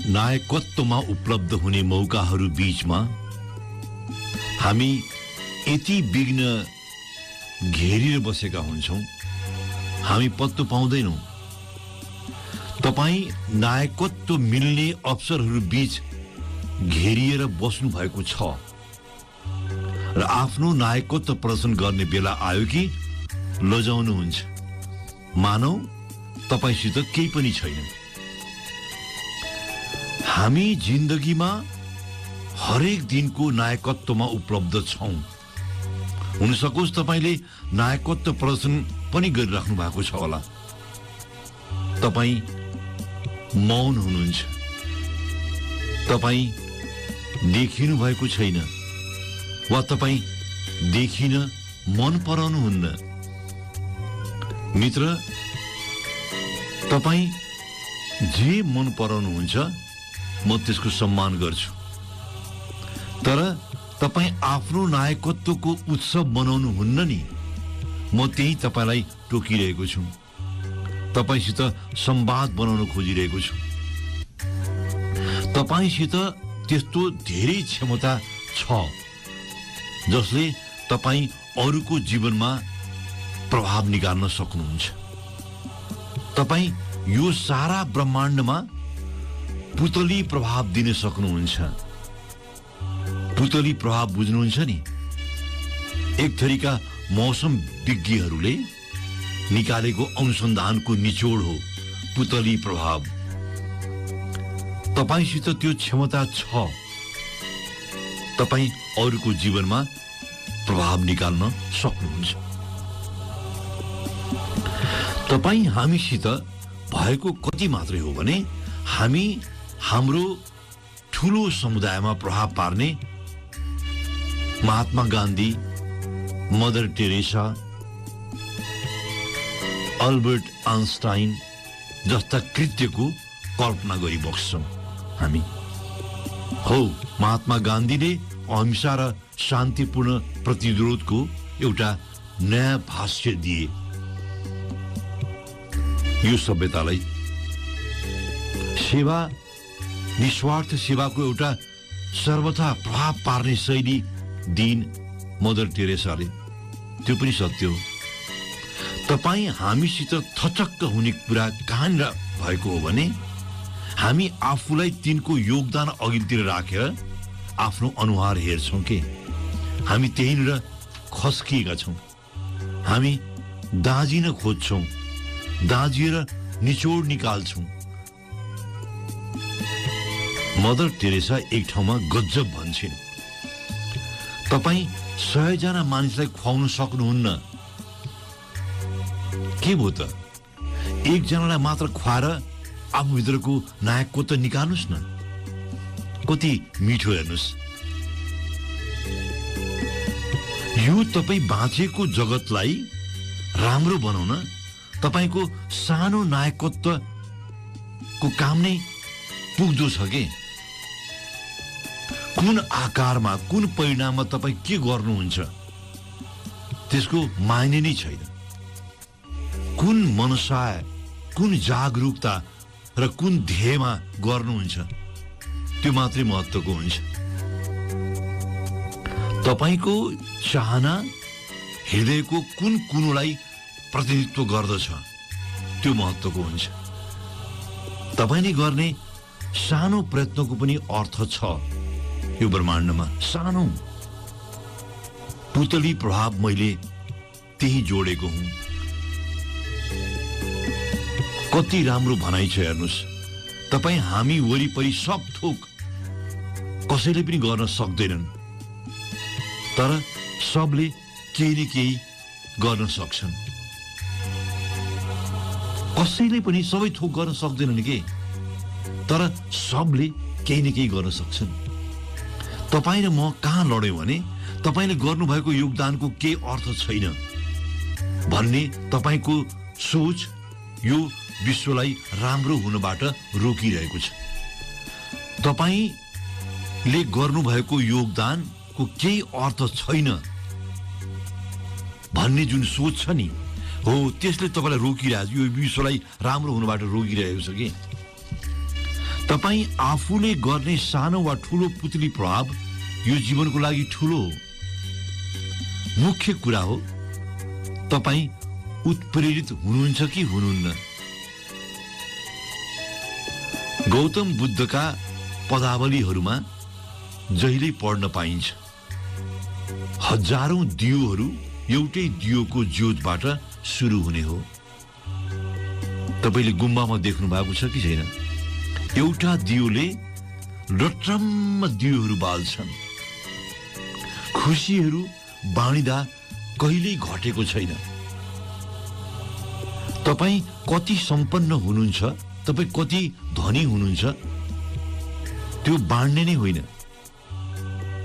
नायकत्वमा उपलब्ध हुने मौकाहरू बीचमा हामी यति विघ्न घेरिएर बसेका हुन्छौं, हामी पत्तो पाउँदैनौं। तपाई नायकत्व मिल्ने अवसरहरू बीच घेरिएर बस्नु भएको छ र आफ्नो नायकत्व प्रदर्शन गर्ने बेला आयो कि लजाउनुहुन्छ। मानौ तपाईसित केही पनि छैन। हामी जिन्दगीमा हरेक दिनको नायकत्वमा उपलब्ध छौं। हुन सकोस् तपाईले नायकत्व प्रदर्शन पनि गरिराख्नु भएको छ होला। तपाई मौन हुनुहुन्छ। तपाई देखिनु भएको छैन वा तपाई देखिन मन पराउनुहुन्न। मित्र, तपाई जे मन पराउनुहुन्छ म त्यसको सम्मान गर्छु, तर तपाई आफ्नो नायकत्वको उत्सव मनाउनु हुन्न नि। म त्यही तपाईलाई टोकिरहेको छु, तपाईसित संवाद बनाउन खोजिरहेको छु। तपाईसित त्यस्तो धेरै क्षमता छ जसले तपाई अरूको जीवनमा प्रभाव निकाल्न सक्नुहुन्छ। तपाई यो सारा ब्रह्माण्डमा पुतली प्रभाव दिन सक्नुहुन्छ। पुतली प्रभाव बुझ्नुहुन्छ नि? एक थरीका मौसम विज्ञहरूले निकालेको अनुसन्धानको निचोड हो पुतली प्रभाव। तपाईसित त्यो क्षमता छ। तपाई अरूको जीवनमा प्रभाव निकाल्न सक्नुहुन्छ। तपाई हामीसित भएको कति मात्रै हो भने हामी हाम्रो ठूलो समुदायमा प्रभाव पार्ने Mahatma Gandhi, mother Teresa, Albert Einstein जस्ता कृत्यको कल्पना गरी बस्छौं। हामी हो महात्मा गान्धीले अहिंसा र शान्तिपूर्ण प्रतिरोधको एउटा नयाँ भाष्य दिए। यो सभ्यतालाई सेवा, निस्वार्थ सेवाको एउटा सर्वथा प्रभाव पार्ने शैली दिइन् मदर टेरेसाले। त्यो पनि सत्य हो। तपाई हामीसित थचक्क हुने कुरा कहाँनिर भएको हो भने हामी आफूलाई तिनको योगदान अघिल्तिर राखेर आफ्नो अनुहार हेर्छौं के हामी त्यहीँनिर खस्किएका छौं। हामी दाजिन खोज्छौं, दाजिएर निचोड निकाल्छौं। मदर टेरेसा एक ठाउँमा गजब भन्छिन्, तपाई 100 जना मानिसलाई खुवाउन सक्नुहुन्न। के भो त? एक जनालाई मात्र खुवाएर आफूभित्रको नायकत्व निकाल्नुस् न। कति मिठो हेर्नुस्। यो तपाई बाँचेको जगतलाई राम्रो बनाउन तपाईको सानो नायकत्वको काम नै पुग्दो छ के? कुन आकारमा, कुन परिणाममा तपाई के गर्नुहुन्छ त्यसको मायने नै छैन। कुन मनसाय, कुन जागरूकता र कुन ध्येयमा गर्नुहुन्छ त्यो मात्रै महत्त्वको हुन्छ। तपाईको चाहना हृदयको कुन कुनोलाई प्रतिनिधित्व गर्दछ त्यो महत्त्वको हुन्छ। तपाईले गर्ने सानो प्रयत्नको पनि अर्थ छ यो ब्रह्माण्डमा। सानो पुतली प्रभाव मैले त्यही जोडेको हुँ। कति राम्रो भनाइ छ हेर्नुस्। तपाई हामी वरिपरि सब थोक कसैले पनि गर्न सक्दैनन्, तर सबले केही न केही गर्न सक्छन्। कसैले पनि सबै थोक गर्न सक्दैनन् के, तर सबले केही न केही गर्न सक्छन्। तपाई र म कहाँ लड्यौं भने तपाईले गर्नुभएको योगदानको केही अर्थ छैन भन्ने तपाईको सोच यो विश्वलाई राम्रो हुनबाट रोकिरहेको छ। तपाईले गर्नुभएको योगदानको केही अर्थ छैन भन्ने जुन सोच छ नि, हो त्यसले तपाईलाई रोकिरहेको छ। यो विश्वलाई राम्रो हुनबाट रोकिरहेको छ कि तपाईँ आफूले गर्ने सानो वा ठूलो पुतली प्रभाव यो जीवनको लागि ठूलो मुख्य कुरा हो। तपाईँ उत्प्रेरित हुनुहुन्छ कि हुनुहुन्न? गौतम बुद्धका पदावलीहरूमा जहिल्यै पढ्न पाइन्छ, हजारौं दियोहरू एउटै दियोको ज्योतबाट सुरु हुने हो। तपाईले गुम्बामा देख्नु भएको छ कि छैन? एउटा दियोले रटरम्म दियोहरू बाल्छन्। खुसीहरू बाँडिदा कहिल्यै घटेको छैन। तपाईँ कति सम्पन्न हुनुहुन्छ, तपाईँ कति धनी हुनुहुन्छ, त्यो बाँड्ने नै होइन,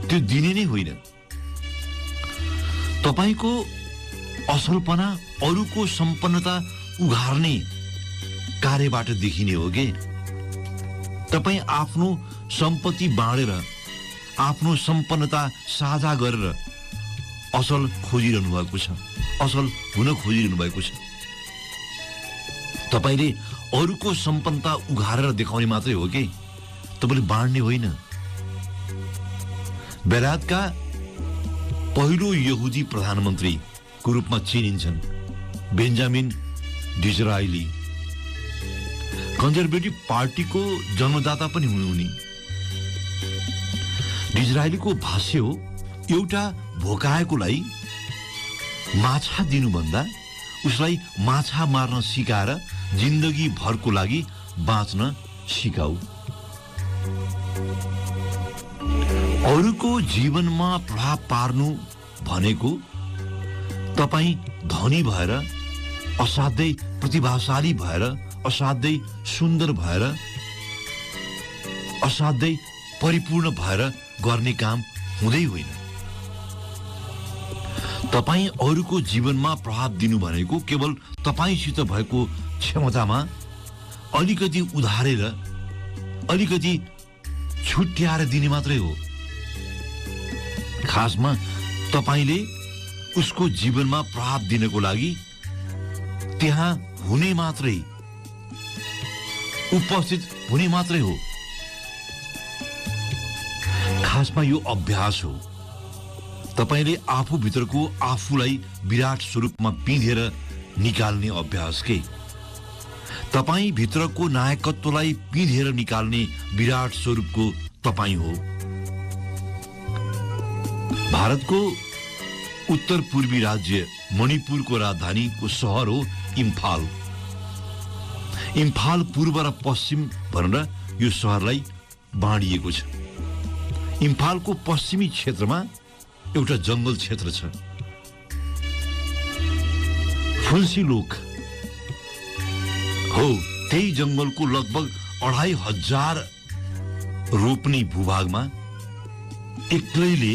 त्यो दिने नै होइन। तपाईको असलपना अरूको सम्पन्नता उघार्ने कार्यबाट देखिने हो के? तपाईँ आफ्नो सम्पत्ति बाँडेर, आफ्नो सम्पन्नता साझा गरेर असल खोजिरहनु भएको छ, असल हुन खोजिरहनु भएको छ। तपाईले अरूको सम्पन्नता उघारेर देखाउने मात्रै हो के? तपाईले बाँड्ने होइन। बेलायतका पहिलो यहुदी प्रधानमन्त्रीको रूपमा चिनिन्छन् बेन्जामिन डिजरायली। कन्जर्भेटिभ पार्टीको जन्मदाता पनि हुनु उनी। डिजरायलीको भाष्य हो, एउटा भोकाएकोलाई माछा दिनुभन्दा उसलाई माछा मार्न सिकाएर जिन्दगी भरको लागि बाँच्न सिकाऊ। अरूको जीवनमा प्रभाव पार्नु भनेको तपाईँ धनी भएर, असाध्यै प्रतिभाशाली भएर, असाध्यै सुन्दर भएर, असाध्यै परिपूर्ण भएर गर्ने काम हुँदै होइन। तपाईँ अरूको जीवनमा प्रभाव दिनु भनेको केवल तपाईँसित भएको क्षमतामा अलिकति उधारेर, अलिकति छुट्याएर दिने मात्रै हो। खासमा तपाईले उसको जीवनमा प्रभाव दिनको लागि त्यहाँ हुने मात्रै, उपस्थित हुने मात्रै हो। खासमा यो अभ्यास हो। तपाईले आफूभित्रको आफूलाई विराट स्वरूपमा पिँधेर निकाल्ने अभ्यास के? तपाईँ भित्रको नायकत्वलाई पिँधेर निकाल्ने विराट स्वरूपको तपाईँ हो। भारतको उत्तर पूर्वी राज्य मणिपुरको राजधानीको सहर हो इम्फाल। इम्फाल पूर्व र पश्चिम भनेर यो सहरलाई बाँडिएको छ। इम्फालको पश्चिमी क्षेत्रमा एउटा जंगल क्षेत्र छ, फुन्सिलोक हो। त्यही जंगलको लगभग 2500 रोप्ने भूभागमा एक्लैले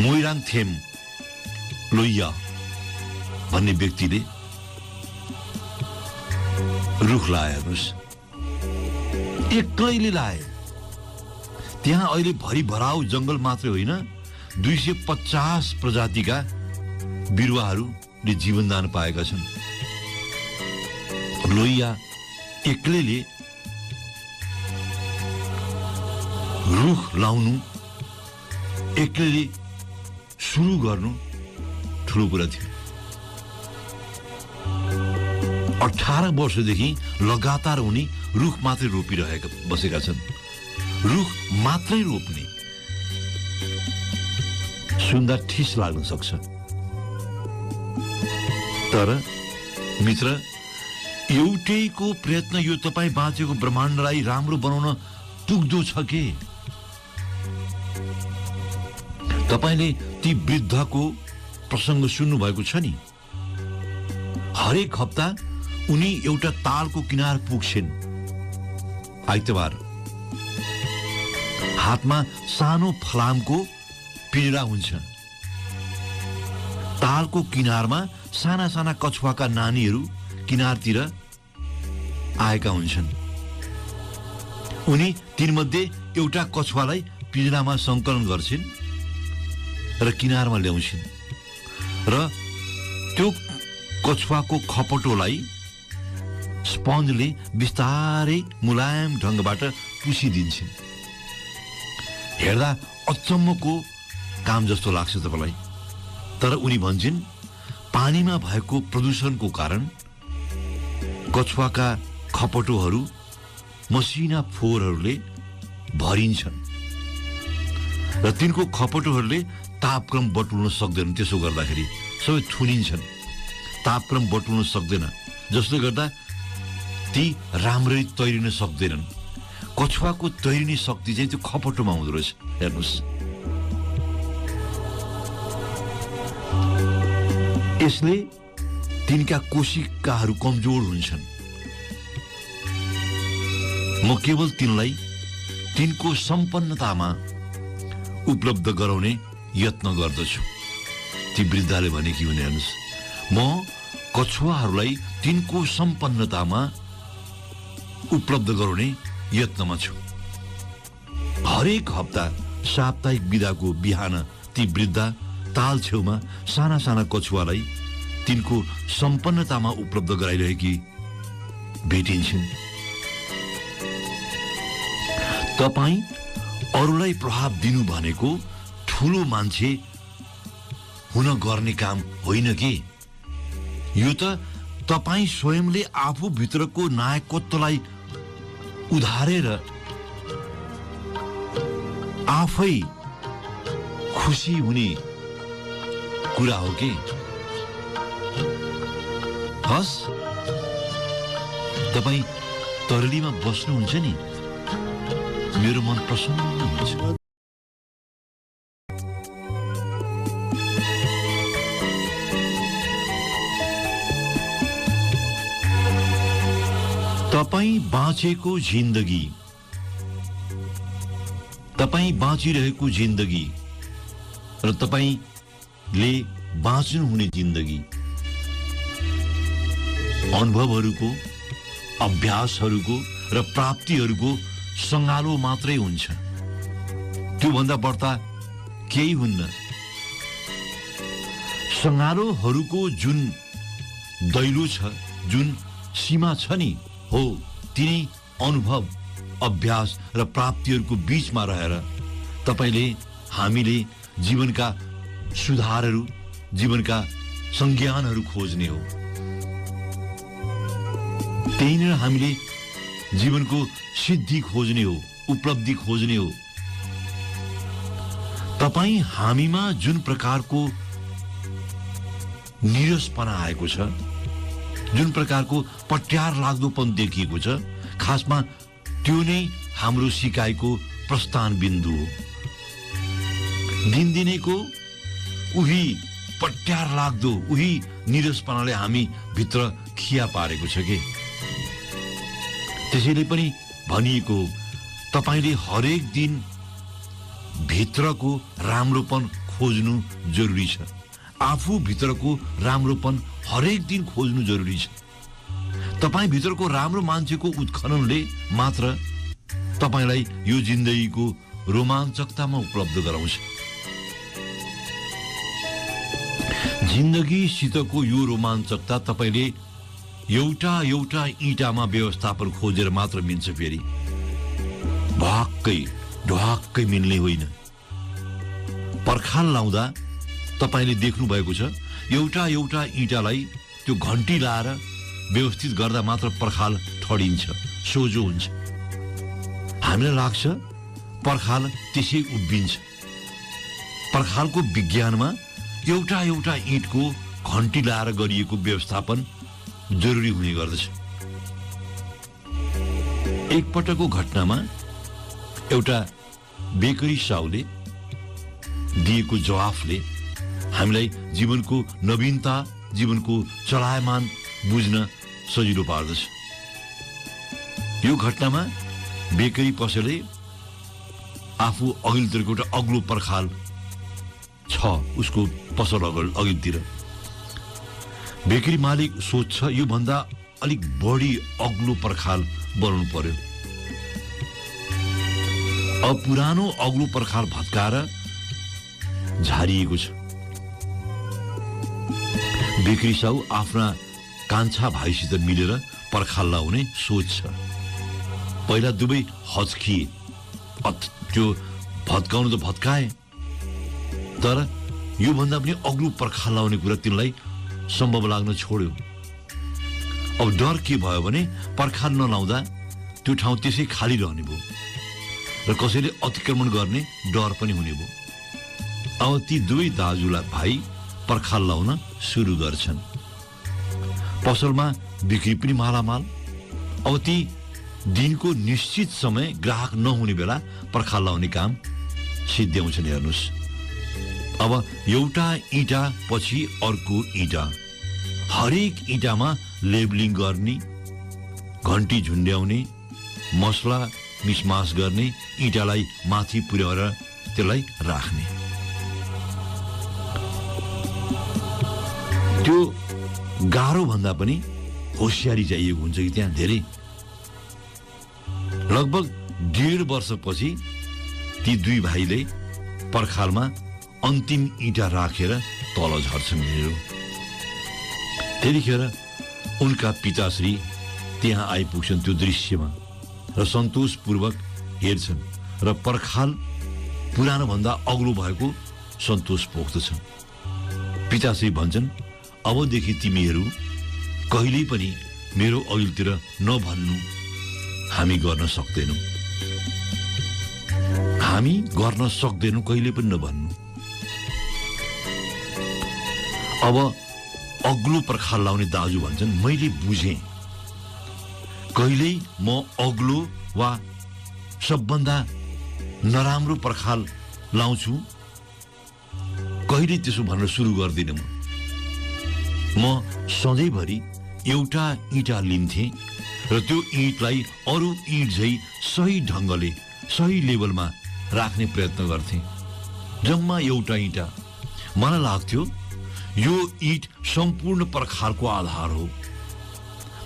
मोइराङथेम लोइया भन्ने व्यक्तिले रुख लाए। हेर्नुहोस्, एक्लैले लाए। त्यहाँ अहिले भरिभराउ जंगल मात्रै होइन, 250 प्रजातिका बिरुवाहरूले जीवनदान पाएका छन्। लोइया एक्लैले रुख लाउनु, एक्लैले सुरु गर्नु ठुलो कुरा थियो। 18 वर्षदेखि लगातार उनी रुख मात्रै रोपिरहेका बसेका छन्। रुख मात्रै रोप्ने सुन्दा ठिस लाग्न सक्छ, तर मित्र, एउटैको प्रयत्न यो तपाईँ बाँचेको ब्रह्माण्डलाई राम्रो बनाउन पुग्दो छ के? तपाईले ती वृद्धको प्रसंग सुन्नु भएको छ नि? हरेक हप्ता उनी एउटा तालको किनार पुग्छिन्। आइतबार हातमा सानो फलामको पिंजरा हुन्छ। तालको किनारमा साना साना कछुवाका नानीहरू किनारतिर आएका हुन्छन्। उनी तीमध्ये एउटा कछुवालाई पिंजरामा संकलन गर्छिन् र किनारमा ल्याउँछिन् र त्यो कछुवाको खपटोलाई स्पन्जले बिस्तारै मुलायम ढङ्गबाट पुसिदिन्छन्। हेर्दा अचम्मको काम जस्तो लाग्छ तपाईलाई, तर उनी भन्छन् पानीमा भएको प्रदूषणको कारण कछुवाका खपटोहरू मसिना फोहोरहरूले भरिन्छन् र तिनको खपटोहरूले तापक्रम बटुल्न सक्दैनन्। त्यसो गर्दाखेरि सबै थुनिन्छन्, तापक्रम बटुल्न सक्दैन, जसले गर्दा ती राम्ररी तैरिन सक्दैनन्। कछुवाको तैरिने शक्ति चाहिँ त्यो खपटोमा हुँदो रहेछ। हेर्नुहोस्, यसले तिनका कोशिकाहरू कमजोर हुन्छन्। म केवल तिनलाई तिनको सम्पन्नतामा उपलब्ध गराउने यत्न गर्दछु। ती वृद्धाले भने कि भने हेर्नुहोस्, म कछुवाहरूलाई तिनको सम्पन्नतामा उपलब्ध गराउने यत्नमा छु। हरेक हप्ता साप्ताहिक बिदाको बिहान ती वृद्ध ताल छेउमा साना साना कछुवालाई तिनको सम्पन्नतामा उपलब्ध गराइरहेकी भेटिन्छन्। तपाईँ अरूलाई प्रभाव दिनु भनेको ठुलो मान्छे हुन गर्ने काम होइन के? यो त तपाईँ स्वयंले आफू भित्रको नायकत्वलाई उधारेर आफै खुसी हुने कुरा हो के? हस्, तपाईँ तरलीमा बस्नुहुन्छ नि, मेरो मन प्रसन्न हुन्छ। तपाईँ बाँचेको जिन्दगी, तपाईँ बाँचिरहेको जिन्दगी र तपाईँले बाँच्नुहुने जिन्दगी अनुभवहरूको, अभ्यासहरूको र प्राप्तिहरूको सङ्गालो मात्रै हुन्छ। त्योभन्दा बढ्ता केही हुन्न। सङ्गालोहरूको जुन दैलो छ, जुन सीमा छ नि, हो तिनै अनुभव, अभ्यास र प्राप्तिहरूको बीचमा रहेर तपाईले, हामीले जीवनका सुधारहरू, जीवनका संज्ञानहरू खोज्ने हो। त्यहीँनिर हामीले जीवनको सिद्धि खोज्ने हो, उपलब्धि खोज्ने हो। तपाईँ हामीमा जुन प्रकारको निरसपना आएको छ, जुन प्रकारको पट्यार लाग्दोपन देखिएको छ, खासमा त्यो नै हाम्रो सिकाइको प्रस्थान बिन्दु हो। दिनदिनैको उही पट्यार लाग्दो, उही निरसपनाले हामी भित्र खिया पारेको छ के? त्यसैले पनि भनिएको, तपाईले हरेक दिन भित्रको राम्रोपन खोज्नु जरुरी छ। आफू भित्रको राम्रोपन हरेक दिन खोज्नु जरुरी छ। तपाईँ भित्रको राम्रो मान्छेको उत्खननले मात्र तपाईलाई यो जिन्दगीको रोमाञ्चकतामा उपलब्ध गराउँछ। जिन्दगीसितको यो रोमाञ्चकता तपाईले एउटा एउटा इँटामा व्यवस्थापन खोजेर मात्र मिल्छ। फेरि ढवाक्कै मिल्ने होइन। पर्खाल लाउँदा तपाईले देख्नु भएको छ, एउटा एउटा इँटालाई त्यो घन्टी लाएर व्यवस्थित गर्दा मात्र पर्खाल ठडिन्छ, सोझो हुन्छ। हामीलाई लाग्छ पर्खाल त्यसै उभिन्छ। पर्खालको विज्ञानमा एउटा एउटा इँटको घन्टी लाएर गरिएको व्यवस्थापन जरुरी हुने गर्दछ। एकपटकको घटनामा एउटा बेकरी साउले दिएको जवाफले हामीलाई जीवनको नवीनता, जीवनको चलायमान बुझ्न सजिलो पार्दछ। यो घटनामा बेकरी पसले आफू अघिल्तिरको एउटा अग्लो पर्खाल छ, उसको पसल अघिल्तिर। बेकरी मालिक सोच्छ यो भन्दा अलिक बढी अग्लो पर्खाल बनाउनु पर्यो। अब पुरानो अग्लो पर्खाल भत्काएर झारिएको छ। बेकरी साहु आफ्ना कान्छा भाइसित मिलेर पर्खाल लाउने सोच छ। पहिला दुवै हच्किए, त्यो भत्काउनु त भत्काए, तर योभन्दा पनि अग्लो पर्खाल लाउने कुरा तिनलाई सम्भव लाग्न छोड्यो। अब डर के भयो भने पर्खाल नलाउँदा त्यो ठाउँ त्यसै खाली रहने भयो र कसैले अतिक्रमण गर्ने डर पनि हुने भयो। अब ती दुवै दाजुलाई भाइ पर्खाल लाउन सुरु गर्छन्। पसलमा बिक्री पनि मालामाल। अब ती दिनको निश्चित समय ग्राहक नहुने बेला पर्खाल लाउने काम सिद्ध्याउँछन्। हेर्नुहोस्, अब एउटा इँटा पछि अर्को इँटा, हरेक इँटामा लेबलिङ गर्ने, घन्टी झुन्ड्याउने, मसला मिसमास गर्ने, इँटालाई माथि पुर्याएर त्यसलाई राख्ने। त्यो गाह्रो भन्दा पनि होसियारी चाहिएको हुन्छ कि त्यहाँ धेरै। लगभग 1.5 वर्षपछि ती दुई भाइले पर्खालमा अन्तिम इँटा राखेर तल झर्छन्। त्यतिखेर उनका पिताश्री त्यहाँ आइपुग्छन् त्यो दृश्यमा र सन्तोषपूर्वक हेर्छन् र पर्खाल पुरानो भन्दा अग्लो भएको सन्तोष पोख्दछ। पिताश्री भन्छन्, अबदेखि तिमीहरू कहिल्यै पनि मेरो अघिल्तिर नभन्नु, हामी गर्न सक्दैनौँ, हामी गर्न सक्दैनौँ, कहिले पनि नभन्नु। अब अग्लो पर्खाल लाउने दाजु भन्छन्, मैले बुझेँ, कहिल्यै म अग्लो वा सबभन्दा नराम्रो पर्खाल लाउँछु, कहिले त्यसो भनेर सुरु गर्दिनँ। म सधैँभरि एउटा इँटा लिन्थेँ र त्यो इँटलाई अरू इँट झै सही ढङ्गले सही लेभलमा राख्ने प्रयत्न गर्थेँ। जम्मा एउटा इँटा। मलाई लाग्थ्यो यो इँट सम्पूर्ण पर्खालको आधार हो।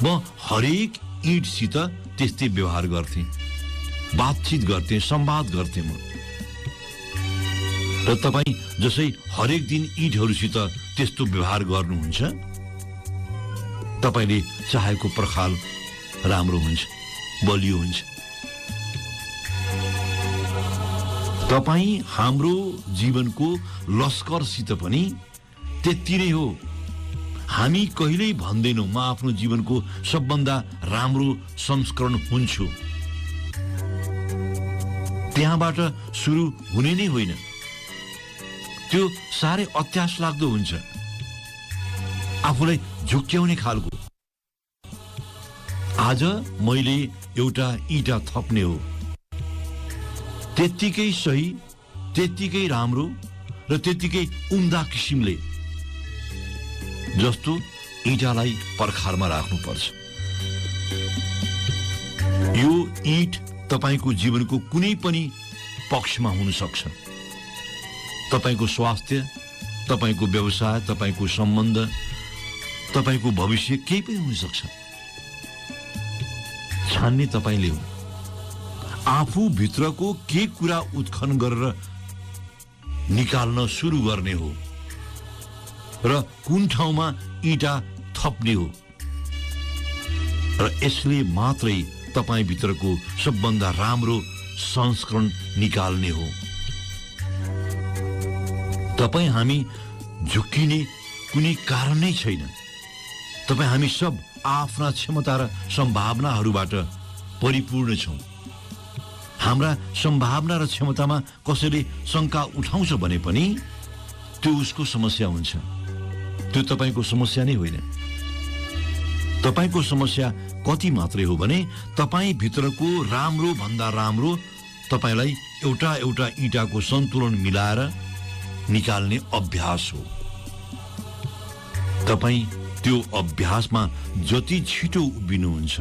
म हरेक इँटसित त्यस्तै व्यवहार गर्थेँ, बातचित गर्थेँ, संवाद गर्थेँ म। र तपाईँ जसै हरेक दिन इँटहरूसित त्यस्तो व्यवहार गर्नुहुन्छ, तपाईँले चाहेको पर्खाल राम्रो हुन्छ, बलियो हुन्छ। तपाईँ हाम्रो जीवनको लस्करसित पनि त्यति नै हो। हामी कहिल्यै भन्दैनौँ म आफ्नो जीवनको सबभन्दा राम्रो संस्करण हुन्छु। त्यहाँबाट सुरु हुने नै होइन। त्यो साह्रै अत्यास लाग्दो हुन्छ, आफूलाई झुक्क्याउने खालको। आज मैले एउटा इँटा थप्ने हो, त्यत्तिकै सही, त्यत्तिकै राम्रो र त्यत्तिकै उम्दा किसिमले जस्तो इँटालाई पर्खालमा राख्नुपर्छ। यो इँट तपाईको जीवनको कुनै पनि पक्षमा हुन सक्छ। तपाईको स्वास्थ्य, तपाईको व्यवसाय, तपाईको सम्बन्ध, तपाईको भविष्य केही पनि हुन सक्छ। छान्ने तपाईले हो। आफू भित्रको के कुरा उत्खनन गरेर निकाल्न सुरु गर्ने हो र कुन ठाउँमा इँटा थप्ने हो, र यसले मात्रै तपाईँ भित्रको सबभन्दा राम्रो संस्करण निकाल्ने हो। तपाईँ हामी झुक्किने कुनै कारण नै छैन। तपाईँ हामी सब आफ्ना क्षमता र सम्भावनाहरूबाट परिपूर्ण छौँ। हाम्रा सम्भावना र क्षमतामा कसैले शङ्का उठाउँछ भने पनि त्यो उसको समस्या हुन्छ, त्यो तपाईँको समस्या नै होइन। तपाईँको समस्या कति मात्रै हो भने तपाईँ भित्रको राम्रो भन्दा राम्रो तपाईँलाई एउटा एउटा इँटाको सन्तुलन मिलाएर निकाल्ने अभ्यास हो। तपाईँ त्यो अभ्यासमा जति छिटो उभिनुहुन्छ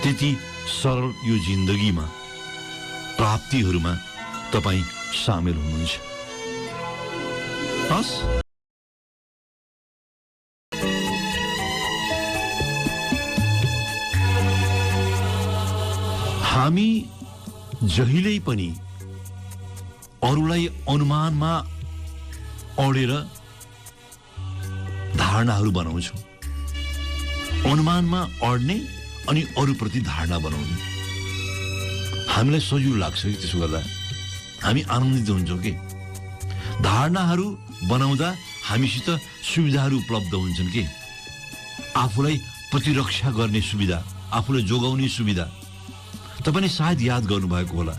त्यति सरल यो जिन्दगीमा प्राप्तिहरूमा तपाईँ सामेल हुनुहुन्छ। हस्, हामी जहिल्यै पनि अरूलाई अनुमानमा अडेर धारणाहरू बनाउँछौँ। अनुमानमा अड्ने अनि अरूप्रति धारणा बनाउने। हामीलाई सजिलो लाग्छ कि त्यसो गर्दा हामी आनन्दित हुन्छौँ कि धारणाहरू बनाउँदा हामीसित सुविधाहरू उपलब्ध हुन्छन् कि आफूलाई प्रतिरक्षा गर्ने सुविधा, आफूलाई जोगाउने सुविधा। तपाईँले सायद याद गर्नुभएको होला,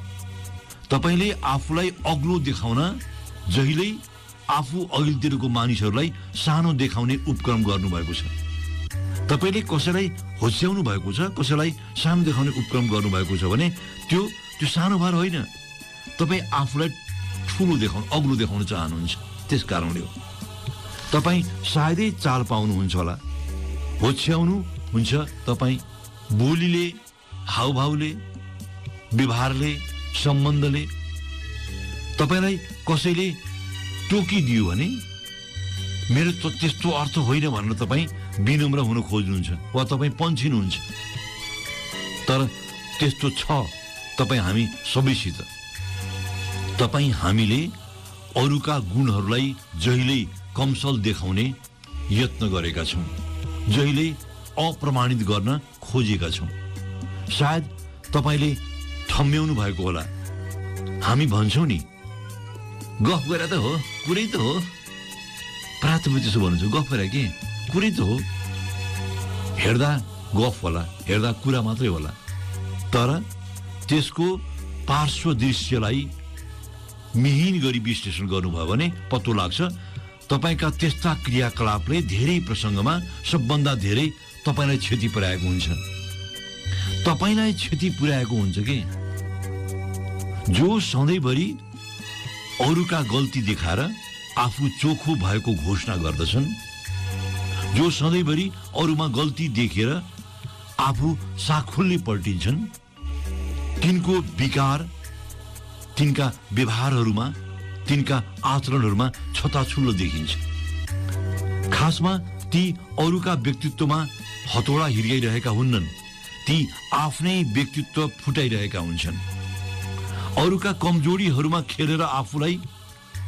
तपाईँले आफूलाई अग्लो देखाउन जहिल्यै आफू अघिल्तिरको मानिसहरूलाई सानो देखाउने उपक्रम गर्नुभएको छ। तपाईँले कसैलाई होच्याउनु भएको छ, कसैलाई सानो देखाउने उपक्रम गर्नुभएको छ भने त्यो सानो भएर होइन, तपाईँ आफूलाई ठुलो देखाउनु, अग्लो देखाउन चाहनुहुन्छ। त्यस कारणले हो तपाईँ सायदै चाल पाउनुहुन्छ होला। होच्याउनु हुन्छ तपाईँ बोलीले, हाउभाउले, व्यवहारले, सम्बन्धले। तपाईँलाई कसैले टोकिदियो भने मेरो त त्यस्तो अर्थ होइन भनेर तपाईँ विनम्र हुन खोज्नुहुन्छ वा तपाईँ पन्छिनुहुन्छ। तर त्यस्तो छ तपाईँ हामी सबैसित। तपाईँ हामीले अरूका गुणहरूलाई जहिल्यै कमसल देखाउने यत्न गरेका छौँ, जहिल्यै अप्रमाणित गर्न खोजेका छौँ। सायद तपाईँले ठम्ब्याउनु भएको होला। हामी भन्छौँ नि, गफ गरेर त हो, कुरै त हो। प्रायः तपाईँ त्यसो भन्नुहुन्छ, गफ गरेर के, कुरै त हो। हेर्दा गफ होला, हेर्दा कुरा मात्रै होला, तर त्यसको पार्श्व दृश्यलाई मिहिन गरी विश्लेषण गर्नुभयो भने पत्तो लाग्छ तपाईँका त्यस्ता क्रियाकलापले धेरै प्रसङ्गमा सबभन्दा धेरै तपाईँलाई क्षति पुर्याएको हुन्छ। तपाईँलाई क्षति पुर्याएको हुन्छ कि जो सधैँभरि अरूका गल्ती देखाएर आफू चोखो भएको घोषणा गर्दछन्, जो सधैँभरि अरूमा गल्ती देखेर आफू साखुल्ली पल्टिन्छन्, तिनको विकार, तिनका व्यवहारहरूमा, तिनका आचरणहरूमा छताछुल्लो देखिन्छ। खासमा ती अरूका व्यक्तित्वमा हतोडा हिर्काइरहेका हुन्नन्, ती आफ्नै व्यक्तित्व फुटाइरहेका हुन्छन्। अरूका कमजोरीहरूमा खेलेर आफूलाई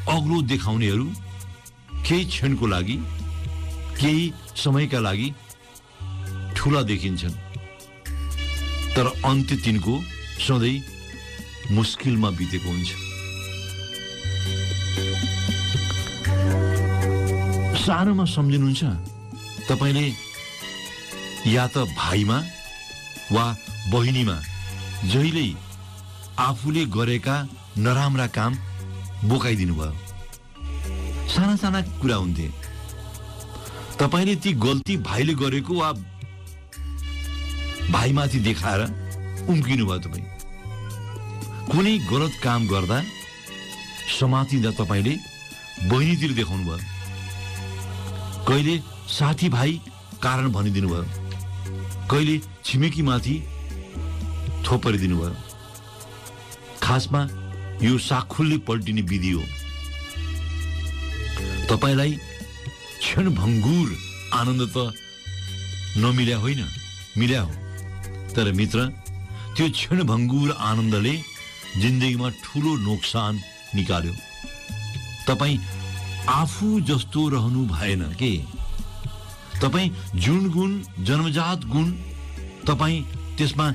अग्लो देखाउनेहरू केही क्षणको लागि, केही समयका लागि ठुला देखिन्छन्, तर अन्त्य तिनको सधैँ मुस्किलमा बितेको हुन्छ। सानोमा सम्झिनुहुन्छ तपाईँले या त भाइमा वा बहिनीमा जहिल्यै आफूले गरेका नराम्रा काम बोकाइदिनु भयो। साना साना कुरा हुन्थे, तपाईँले ती गल्ती भाइले गरेको वा भाइमाथि देखाएर उम्किनु भयो। तपाईँ कुनै गलत काम गर्दा समातिँदा तपाईँले बहिनीतिर देखाउनु भयो, कहिले साथीभाइ कारण भनिदिनु भयो, कहिले छिमेकीमाथि थोपरिदिनु भयो। खासमा यो साखुल्ली पल्टिने विधि हो। तपाईँलाई क्षणभङ्गुर आनन्द त नमिल्या होइन, मिल्या हो, तर मित्र त्यो क्षणभङ्गुर आनन्दले जिन्दगीमा ठुलो नोक्सान निकाल्यो। तपाईँ आफू जस्तो रहनु भएन के, तपाईँ जुन गुण, जन्मजात गुण, तपाईँ त्यसमा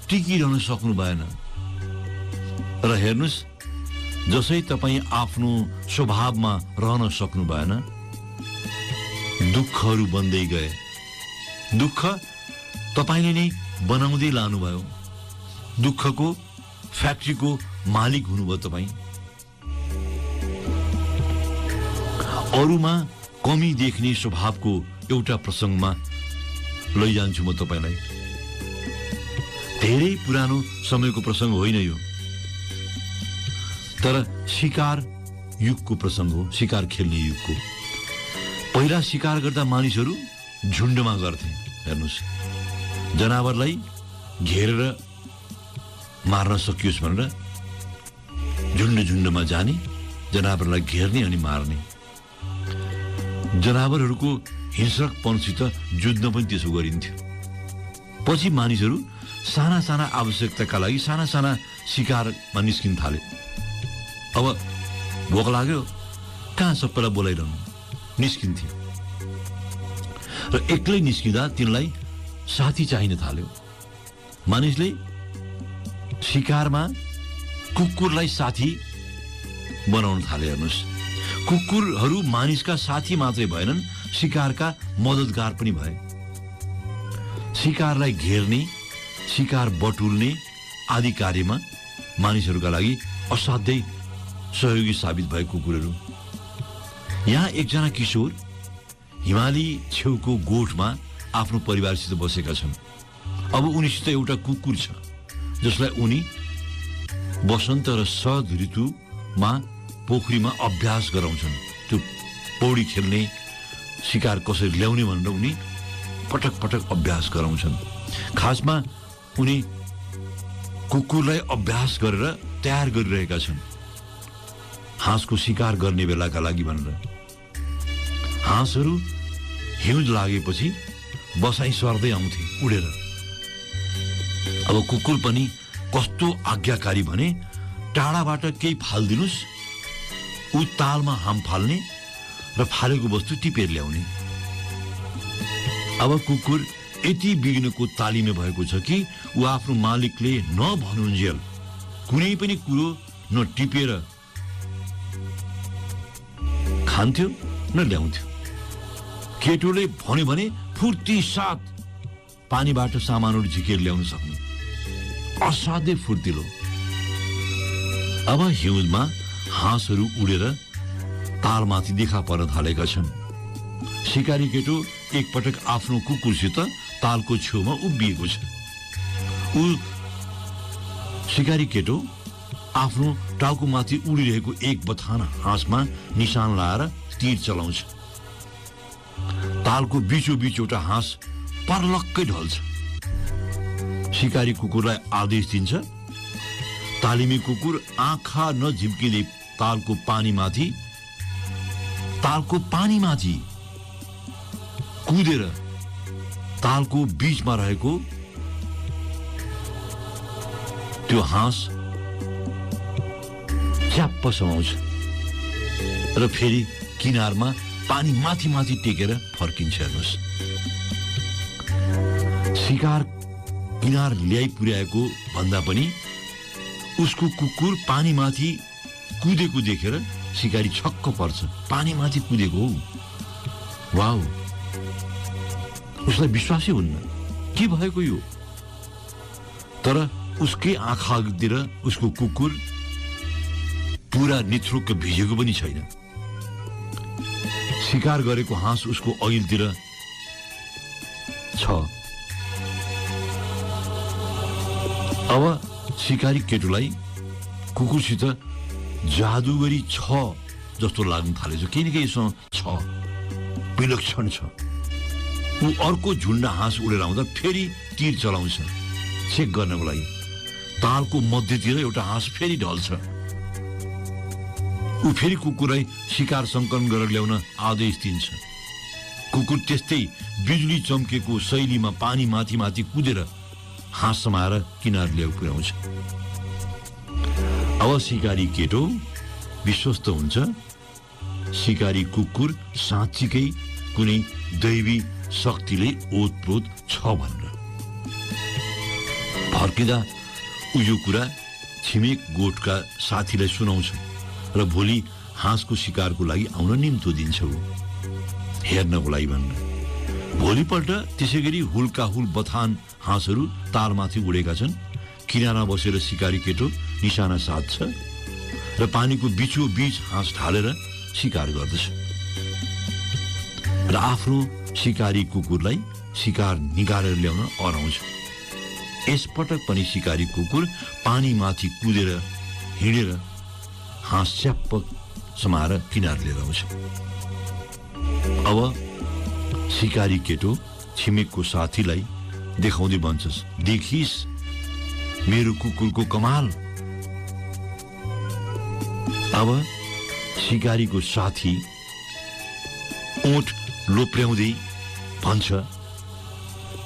टिकिरहन सक्नु भएन। र हेर्नुहोस्, जसै तपाईँ आफ्नो स्वभावमा रहन सक्नु भएन, दुःखहरू बन्दै गए। दुःख तपाईँले नै बनाउँदै लानुभयो। दुःखको फ्याक्ट्रीको मालिक हुनुभयो तपाईँ। अरूमा कमी देख्ने स्वभावको एउटा प्रसङ्गमा लैजान्छु म तपाईँलाई। धेरै पुरानो समयको प्रसङ्ग होइन यो, तर शिकार युगको प्रसङ्ग हो, शिकार खेल्ने युगको। पहिला शिकार गर्दा मानिसहरू झुन्डमा गर्थे। हेर्नुहोस्, जनावरलाई घेरेर मार्न सकियोस् भनेर झुन्डमा जाने, जनावरलाई घेर्ने अनि मार्ने। जनावरहरूको हिंस्रकपनसित जुझ्न पनि त्यसो गरिन्थ्यो। पछि मानिसहरू साना साना आवश्यकताका लागि साना साना शिकारमा निस्किन थाले। अब भोक लाग्यो, कहाँ सबैलाई बोलाइरहनु, निस्किन्थे। र एक्लै निस्किँदा तिनलाई साथी चाहिन थाल्यो। मानिसले शिकारमा कुकुरलाई साथी बनाउन थाले। हेर्नुहोस्, कुकुरहरू मानिसका साथी मात्रै भएनन्, शिकारका मद्दतगार पनि भए। शिकारलाई घेर्ने, शिकार बटुल्ने आदि कार्यमा मानिसहरूका लागि असाध्यै सहयोगी साबित भए कुकुरहरू। यहाँ एकजना किशोर हिमाली छेउको गोठमा आफ्नो परिवारसित बसेका छन्। अब उनीसित एउटा कुकुर छ जसलाई उनी वसन्त र शरद ऋतुमा पोखरीमा अभ्यास गराउँछन्। त्यो पौडी खेल्ने, शिकार कसरी ल्याउने भनेर उनी पटक पटक अभ्यास गराउँछन्। खासमा उनी कुकुरलाई अभ्यास गरेर तयार गरिरहेका छन् हाँसको शिकार गर्ने बेलाका लागि भनेर। हाँसहरू हिउँद लागेपछि बसाइ सर्दै आउँथे उडेर। अब कुकुर पनि कस्तो आज्ञाकारी भने, टाढाबाट केही फालिदिनुस्, ऊ तालमा हाम फाल्ने र फालेको वस्तु टिपेर ल्याउने। अब कुकुर यति बिग्नको तालिमे भएको छ कि ऊ आफ्नो मालिकले नभनुन्जेल कुनै पनि कुरो न टिपेर खान्थ्यो न ल्याउँथ्यो। केटोले भन्यो भने फुर्ती साथ पानीबाट सामानहरू झिकेर ल्याउन सक्ने, असाध्यै फुर्तिलो। अब हिउँदमा हाँसहरू उडेर तालमाथि देखा पर्न थालेका छन्। शिकारी केटो एकपटक आफ्नो कुकुरसित तालको छेउमा उभिएको छ। ऊ शिकारी केटो आफ्नो टाउकोमाथि उडिरहेको एक बथान हाँसमा निशान लाएर तीर चलाउँछ। तालको बीचोबीच एउटा हाँस पर्लक्कै ढल्छ। शिकारी कुकुरलाई आदेश दिन्छ। तालिमी कुकुर आँखा नझिम्किँदै तालको पानीमाथि कुदेर तालको बीचमा रहेको त्यो हाँस च्याप्प समाउँछ र फेरि किनारमा पानी माथि टेकेर फर्किन्छ। हेर्नुहोस्, शिकार किनार ल्याइ पुर्याएको भन्दा पनि उसको कुकुर पानीमाथि कुदेको देखेर शिकारी छक्क पर्छ। पानीमाथि कुदेको हो, वाउ! उसलाई विश्वासै हुन्न के भएको यो। तर उसकै आँखातिर उसको कुकुर पुरा निथ्रुक्क भिजेको पनि छैन। शिकार गरेको हाँस उसको अघिल्तिर छ। अब शिकारी केटोलाई कुकुरसित जादुगरी छ जस्तो लाग्न थालेछ। केही न केही यसमा छ, विलक्षण छ। ऊ अर्को झुन्ड हाँस उडेर आउँदा फेरि तीर चलाउँछ चेक गर्नको लागि। तालको मध्यतिर एउटा हाँस फेरि ढल्छ। ऊ फेरि कुकुरलाई शिकार सङ्कलन गरेर ल्याउन आदेश दिन्छ। कुकुर त्यस्तै बिजुली चम्केको शैलीमा पानी माथि कुदेर हाँस समाएर किनार ल्याउ पुर्याउँछ। अब शिकारी केटो विश्वस्त हुन्छ शिकारी कुकुर साँच्चीकै कुनै दैवी शक्तिले ओतप्रोत छ भनेर। फर्किँदा ऊ यो कुरा छिमेक गोठका साथीलाई सुनाउँछ र भोलि हाँसको शिकारको लागि आउन निम्तो दिन्छ ऊ हेर्नको लागि भनेर। भोलिपल्ट त्यसै गरी हुल बथान हाँसहरू तालमाथि उडेका छन्। किनारमा बसेर शिकारी केटो निशाना साध्छ र पानीको बीचोबीच हाँस ढालेर शिकार गर्दछ र आफ्नो शिकारी कुकुरलाई शिकार निकालेर ल्याउन अराउँछ। यसपटक पनि शिकारी कुकुर पानीमाथि कुदेर हिँडेर हाँस च्याप्प समाएर किनार लिएर आउँछ। अब शिकारी केटो छिमेकको साथीलाई देखाउँदै भन्छस्, देखिस् मेरो कुकुरको कमाल। अब शिकारीको साथी ओठ लोप्र्याउँदै भन्छ,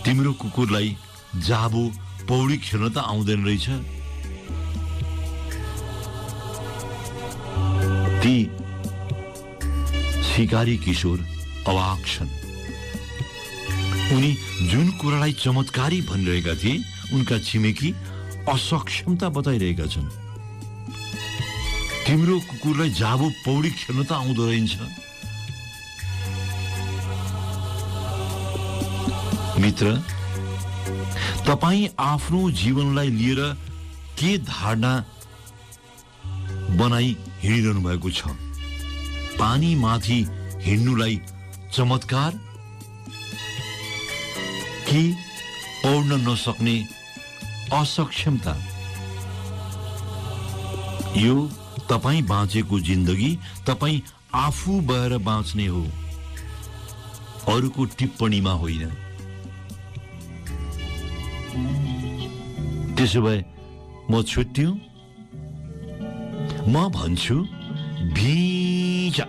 तिम्रो कुकुरलाई जाबो पौडी खेल्न त आउँदैन रहेछ। ती शिकारी किशोर अवाक छन्। उनी जुन कुरालाई चमत्कारी भनिरहेका थिए उनका छिमेकी असक्षमता बताइरहेका छन्। तिम्रो कुकुरलाई जाबो पौडी खेल्न त आउँदो रहेछ। मित्र, तपाई आफ्नो जीवनलाई लिएर के धारणा बनाई हिँडिरहनु भएको छ? पानी माथि हिँड्नुलाई चमत्कार कि पौड्न नसक्ने असक्षमता? यो तपाई बाँचेको जिन्दगी तपाई आफू भएर बाँच्ने हो, अरूको टिप्पणीमा होइन। त्यसो भए म छुट्टियौं। म भन्छु भिजा।